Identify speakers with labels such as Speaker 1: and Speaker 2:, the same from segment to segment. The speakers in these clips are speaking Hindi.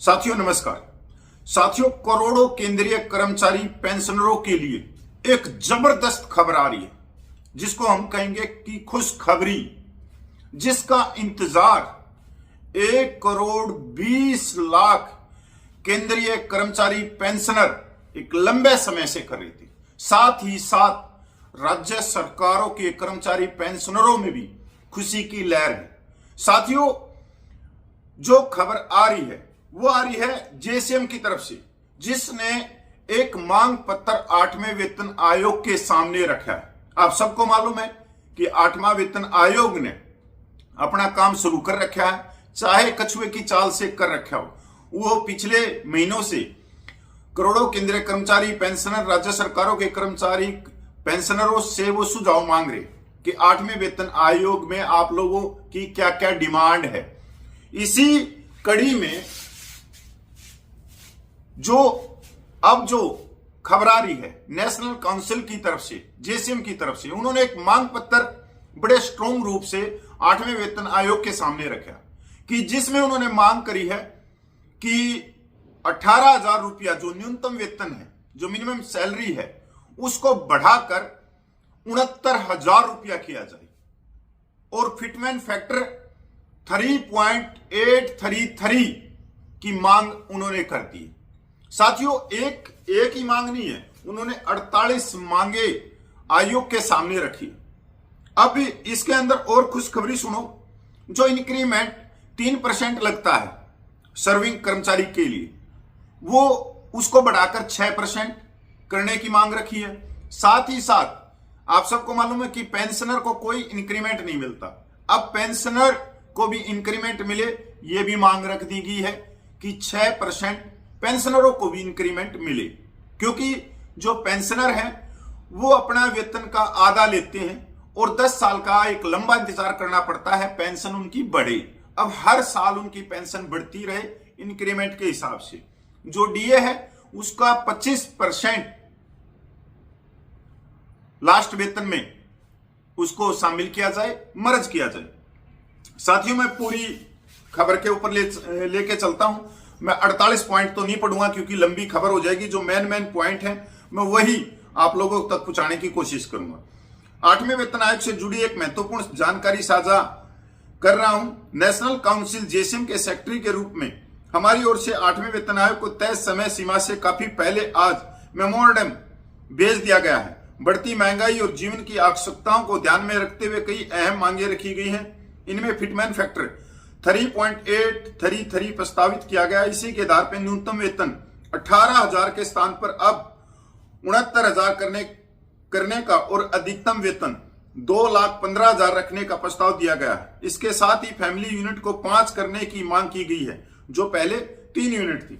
Speaker 1: साथियों नमस्कार। साथियों, करोड़ों केंद्रीय कर्मचारी पेंशनरों के लिए एक जबरदस्त खबर आ रही है जिसको हम कहेंगे कि खुशखबरी, जिसका इंतजार 1,20,00,000 केंद्रीय कर्मचारी पेंशनर एक लंबे समय से कर रही थी। साथ ही साथ राज्य सरकारों के कर्मचारी पेंशनरों में भी खुशी की लहर है। साथियों, जो खबर आ रही है वो आ रही है जेसीएम की तरफ से, जिसने एक मांग पत्र 8वें वेतन आयोग के सामने रखा है। आप सबको मालूम है कि 8वां वेतन आयोग ने अपना काम शुरू कर रखा है, चाहे कछुए की चाल से कर रखा हो। वो पिछले महीनों से करोड़ों केंद्रीय कर्मचारी पेंशनर राज्य सरकारों के कर्मचारी पेंशनरों से वो सुझाव मांग रहे कि 8वें वेतन आयोग में आप लोगों की क्या क्या डिमांड है। इसी कड़ी में जो खबर आ रही है नेशनल काउंसिल की तरफ से, जेसीएम की तरफ से, उन्होंने एक मांग पत्र बड़े स्ट्रॉन्ग रूप से 8वें वेतन आयोग के सामने रखा कि जिसमें उन्होंने मांग करी है कि 18,000 रुपया जो न्यूनतम वेतन है, जो मिनिमम सैलरी है, उसको बढ़ाकर 69,000 रुपया किया जाए और फिटमेंट फैक्टर 3.833 की मांग उन्होंने कर दी। साथियों, एक ही मांग नहीं है, उन्होंने 48 मांगे आयोग के सामने रखी। अब इसके अंदर और खुशखबरी सुनो। जो इंक्रीमेंट 3% लगता है सर्विंग कर्मचारी के लिए, वो उसको बढ़ाकर 6% करने की मांग रखी है। साथ ही साथ आप सबको मालूम है कि पेंशनर को कोई इंक्रीमेंट नहीं मिलता, अब पेंशनर को भी इंक्रीमेंट मिले, ये भी मांग रख दी गई है कि 6% पेंशनरों को भी इंक्रीमेंट मिले, क्योंकि जो पेंशनर हैं वो अपना वेतन का आधा लेते हैं और 10 साल का एक लंबा इंतजार करना पड़ता है पेंशन उनकी बढ़े। अब हर साल उनकी पेंशन बढ़ती रहे इंक्रीमेंट के हिसाब से। जो डीए है उसका 25% लास्ट वेतन में उसको शामिल किया जाए, मर्ज किया जाए। साथियों, मैं पूरी खबर के ऊपर लेके चलता हूं। मैं 48 पॉइंट तो नहीं पढ़ूंगा क्योंकि लंबी खबर हो जाएगी। जो मेन पॉइंट है मैं वही आप लोगों तक पहुंचाने की कोशिश करूंगा। 8वें वेतन आयोग से जुड़ी एक महत्वपूर्ण जानकारी साझा कर रहा हूं। नेशनल काउंसिल जेसीएम के सेक्रेटरी के रूप में हमारी ओर से 8वें वेतन आयोग को तय समय सीमा से काफी पहले आज मेमोरेंडम भेज दिया गया है। बढ़ती महंगाई और जीवन की आवश्यकताओं को ध्यान में रखते हुए कई अहम मांगे रखी गई हैं। इनमें फिटमेंट फैक्टर 3.833 प्रस्तावित किया गया। इसी के आधार पर न्यूनतम वेतन 18,000 के स्थान पर अब 69,000 करने का और अधिकतम वेतन 2,15,000 रखने का प्रस्ताव दिया गया है। इसके साथ ही फैमिली यूनिट को 5 करने की मांग की गई है, जो पहले 3 यूनिट थी।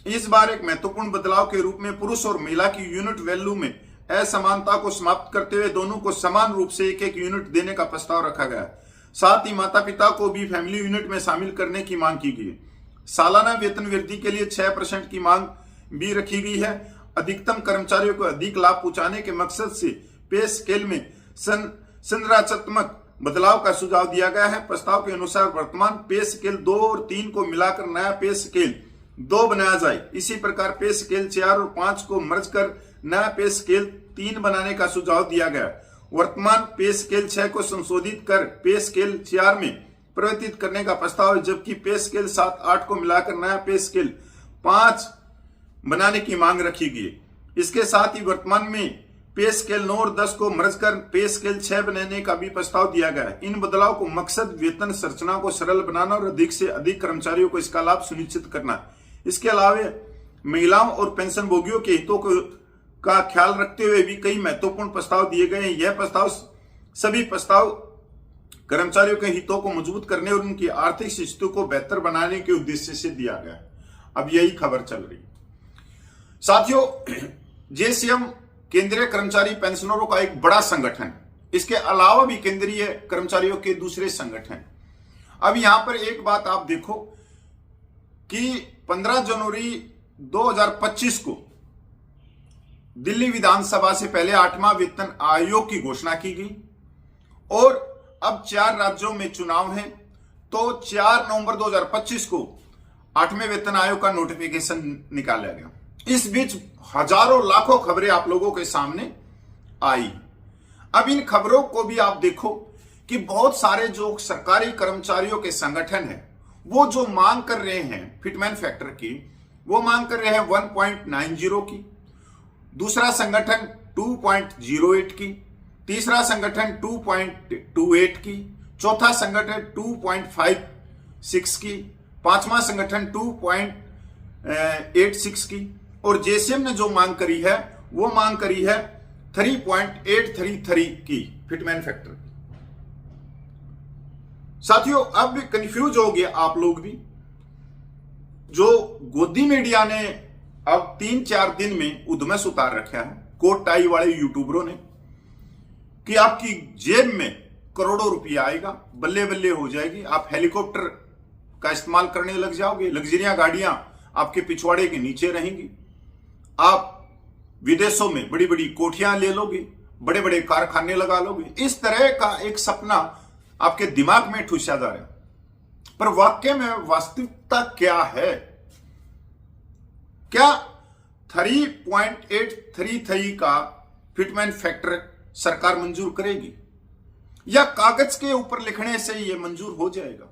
Speaker 1: इस बार एक महत्वपूर्ण बदलाव के रूप में पुरुष और महिला की यूनिट वैल्यू में असमानता को समाप्त करते हुए दोनों को समान रूप से एक यूनिट देने का प्रस्ताव रखा गया है। साथ ही माता पिता को भी फैमिली यूनिट में शामिल करने की मांग की गई है। सालाना वेतन वृद्धि के लिए 6% की मांग भी रखी गई है। अधिकतम कर्मचारियों को अधिक लाभ पहुंचाने के मकसद से पे स्केल में संरचनात्मक बदलाव का सुझाव दिया गया है। प्रस्ताव के अनुसार वर्तमान पे स्केल 2 और 3 को मिलाकर नया पे स्केल 2 बनाया जाए। इसी प्रकार पे स्केल 4 और 5 को मर्ज कर नया पे स्केल 3 बनाने का सुझाव दिया गया। वर्तमान पे स्केल 6 को संशोधित कर पे स्केल 4 में परिवर्तित करने का प्रस्ताव है, जबकि पे स्केल 7, 8 को मिलाकर नया पे स्केल 5 बनाने की मांग रखी गई। इसके साथ ही वर्तमान में पे स्केल 9 और 10 को मर्ज कर पे स्केल 6 बनाने का भी प्रस्ताव दिया गया है। इन बदलाव को मकसद वेतन संरचना को सरल बनाना और अधिक से अधिक कर्मचारियों को इसका लाभ सुनिश्चित करना। इसके अलावा महिलाओं और पेंशन भोगियों के हितों का ख्याल रखते हुए भी कई महत्वपूर्ण प्रस्ताव दिए गए हैं। यह सभी प्रस्ताव कर्मचारियों के हितों को मजबूत करने और उनकी आर्थिक स्थिति को बेहतर बनाने के उद्देश्य से दिया गया है। अब यही खबर चल रही है। साथियों, जेसीएम केंद्रीय कर्मचारी पेंशनरों का एक बड़ा संगठन, इसके अलावा भी केंद्रीय कर्मचारियों के दूसरे संगठन। अब यहां पर एक बात आप देखो कि 15 जनवरी 2025 को दिल्ली विधानसभा से पहले 8वां वेतन आयोग की घोषणा की गई और अब 4 राज्यों में चुनाव है, तो 4 नवंबर 2025 को 8वें वेतन आयोग का नोटिफिकेशन निकाला गया। इस बीच हजारों लाखों खबरें आप लोगों के सामने आई। अब इन खबरों को भी आप देखो कि बहुत सारे जो सरकारी कर्मचारियों के संगठन हैं वो जो मांग कर रहे हैं फिटमैन फैक्टर की, वो मांग कर रहे हैं 1.90 की, दूसरा संगठन 2.08 की, तीसरा संगठन 2.28 की, चौथा संगठन 2.56 की, पांचवा संगठन 2.86 की, और जेसीएम ने जो मांग करी है वो मांग करी है 3.833 की फिटमैन फैक्टर। साथियों, अब कंफ्यूज हो गए आप लोग भी। जो गोदी मीडिया ने अब 3-4 दिन में उधमस उतार रखा है कोट टाई वाले यूट्यूबरों ने कि आपकी जेब में करोड़ों रुपया आएगा, बल्ले बल्ले हो जाएगी, आप हेलीकॉप्टर का इस्तेमाल करने लग जाओगे, लग्जरिया गाड़ियां आपके पिछवाड़े के नीचे रहेंगी, आप विदेशों में बड़ी बड़ी कोठियां ले लोगे, बड़े बड़े कारखाने लगा लोगे। इस तरह का एक सपना आपके दिमाग में ठूसा जा रहा है, पर वाकई में वास्तविकता क्या है? क्या 3.833 का फिटमैन फैक्टर सरकार मंजूर करेगी, या कागज के ऊपर लिखने से यह मंजूर हो जाएगा,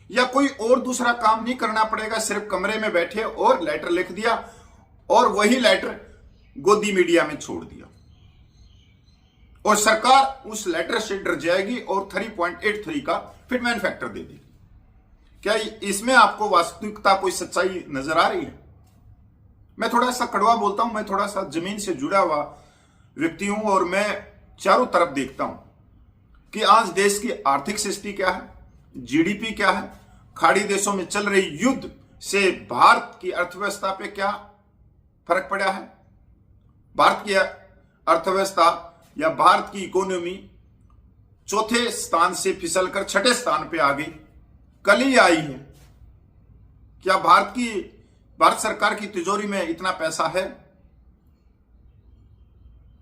Speaker 1: या कोई और दूसरा काम नहीं करना पड़ेगा, सिर्फ कमरे में बैठे और लेटर लिख दिया और वही लेटर गोदी मीडिया में छोड़ दिया और सरकार उस लेटर से डर जाएगी और 3.83 का फिटमैन फैक्टर दे देगी? क्या इसमें आपको वास्तविकता, कोई सच्चाई नजर आ रही है? मैं थोड़ा सा कड़वा बोलता हूं, मैं थोड़ा सा जमीन से जुड़ा हुआ व्यक्ति हूं और मैं चारों तरफ देखता हूं कि आज देश की आर्थिक स्थिति क्या है, जीडीपी क्या है, खाड़ी देशों में चल रही युद्ध से भारत की अर्थव्यवस्था पे क्या फर्क पड़ा है। भारत की अर्थव्यवस्था या भारत की इकोनॉमी चौथे स्थान से फिसलकर छठे स्थान पे आ गई, कल ही आई है। क्या भारत सरकार की तिजोरी में इतना पैसा है?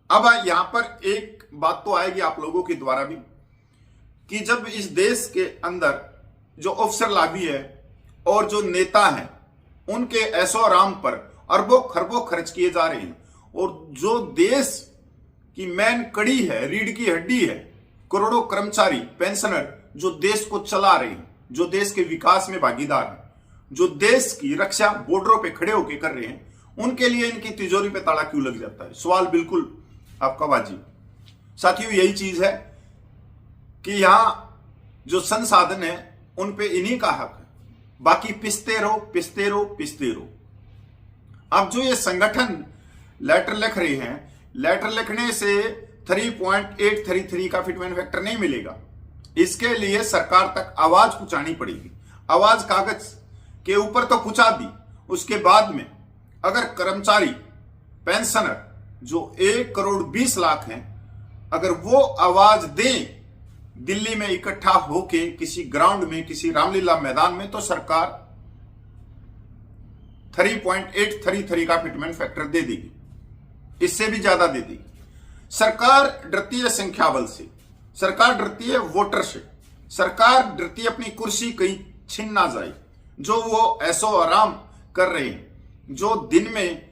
Speaker 1: अब यहां पर एक बात तो आएगी आप लोगों के द्वारा भी कि जब इस देश के अंदर जो अफसर लाभी है और जो नेता हैं उनके ऐशो आराम पर अरबों खरबों खर्च किए जा रहे हैं, और जो देश की मेन कड़ी है, रीढ़ की हड्डी है, करोड़ों कर्मचारी पेंशनर जो देश को चला रहे हैं, जो देश के विकास में भागीदार हैं, जो देश की रक्षा बॉर्डरों पे खड़े होकर कर रहे हैं, उनके लिए इनकी तिजोरी पे ताला क्यों लग जाता है? सवाल बिल्कुल आपका वाजिब। साथियों, यही चीज है कि यहां जो संसाधन है उन पे इन्हीं का हक है, बाकी पिसते रहो पिसते रहो पिसते रहो। अब जो ये संगठन लेटर लिख रहे हैं, लेटर लिखने से 3.833 का फिटमैन फैक्टर नहीं मिलेगा। इसके लिए सरकार तक आवाज पहुंचानी पड़ेगी। आवाज कागज के ऊपर तो पहुंचा दी, उसके बाद में अगर कर्मचारी पेंशनर जो 1,20,00,000 हैं, अगर वो आवाज दें दिल्ली में इकट्ठा होके किसी ग्राउंड में, किसी रामलीला मैदान में, तो सरकार 3.833 का फिटमैन फैक्टर दे देगी, इससे भी ज्यादा दे देगी। सरकार डरती है संख्या बल से, सरकार डरती है वोटर से, सरकार डरती है अपनी कुर्सी कहीं छिन ना जाए। जो वो ऐसो आराम कर रहे हैं, जो दिन में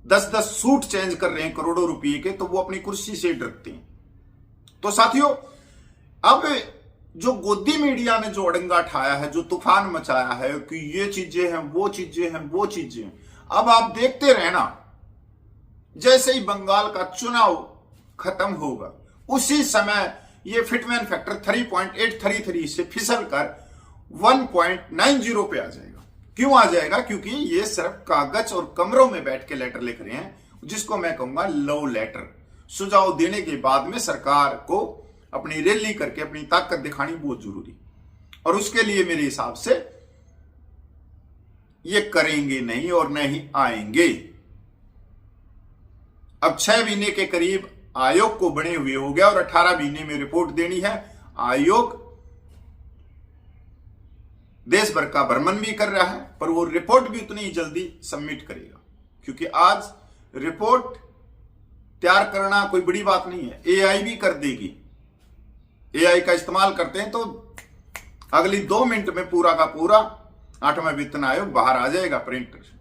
Speaker 1: 10-10 सूट चेंज कर रहे हैं करोड़ों रुपए के, तो वो अपनी कुर्सी से डरते हैं। तो साथियों, अब जो गोदी मीडिया ने जो अड़ंगा ठाया है, जो तूफान मचाया है कि ये चीजें हैं, वो चीजें हैं, वो चीजें हैं, अब आप देखते रहना, जैसे ही बंगाल का चुनाव खत्म होगा उसी समय ये फिटमैन फैक्टर 3.833 से फिसल कर 1.90 पे आ जाएगा। क्यों आ जाएगा? क्योंकि ये सिर्फ कागज और कमरों में बैठ के लेटर लिख रहे हैं, जिसको मैं कहूंगा लव लेटर। सुझाव देने के बाद में सरकार को अपनी रैली करके अपनी ताकत दिखानी बहुत जरूरी, और उसके लिए मेरे हिसाब से ये करेंगे नहीं और नहीं आएंगे। अब 6 महीने के करीब आयोग को बने हुए हो गया और 18 महीने में रिपोर्ट देनी है। आयोग देश भर का भ्रमण भी कर रहा है, पर वो रिपोर्ट भी उतनी ही जल्दी सबमिट करेगा, क्योंकि आज रिपोर्ट तैयार करना कोई बड़ी बात नहीं है, एआई भी कर देगी। एआई का इस्तेमाल करते हैं तो अगली 2 मिनट में पूरा का पूरा 8वां वेतन आयोग बाहर आ जाएगा प्रिंटर से।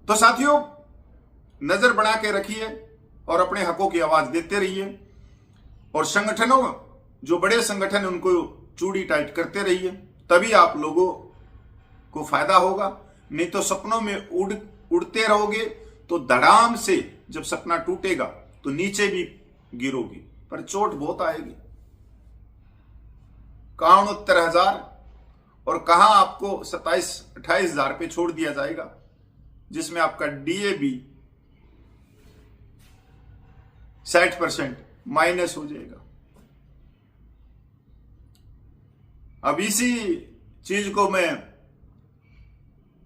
Speaker 1: तो साथियों, नजर बना के रखिए और अपने हकों की आवाज देते रहिए। और संगठनों, जो बड़े संगठन, उनको चूड़ी टाइट करते रहिए, तभी आप लोगों को फायदा होगा। नहीं तो सपनों में उड़ते रहोगे तो धड़ाम से जब सपना टूटेगा तो नीचे भी गिरोगी, पर चोट बहुत आएगी। 69,000 और कहां आपको 27-28 हजार पे छोड़ दिया जाएगा, जिसमें आपका डीए भी 60% माइनस हो जाएगा। अब इसी चीज को मैं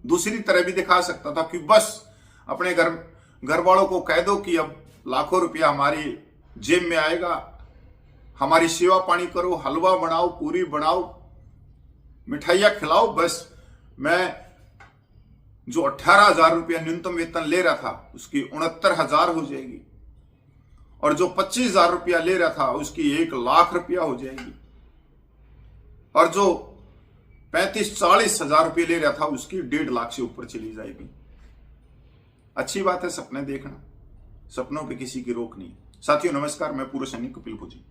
Speaker 1: दूसरी तरह भी दिखा सकता था कि बस अपने घर वालों को कह दो कि अब लाखों रुपया हमारी जेब में आएगा, हमारी सेवा पानी करो, हलवा बनाओ, पूरी बनाओ, मिठाइयां खिलाओ, बस मैं जो 18,000 रुपया न्यूनतम वेतन ले रहा था उसकी 69,000 हो जाएगी, और जो 25,000 रुपया ले रहा था उसकी 1,00,000 रुपया हो जाएगी, और जो 35-40 हजार रुपये ले रहा था उसकी 1.5 लाख से ऊपर चली जाएगी। अच्छी बात है सपने देखना, सपनों पे किसी की रोक नहीं। साथियों नमस्कार, मैं पूर्व सैनिक कपिल भोजी।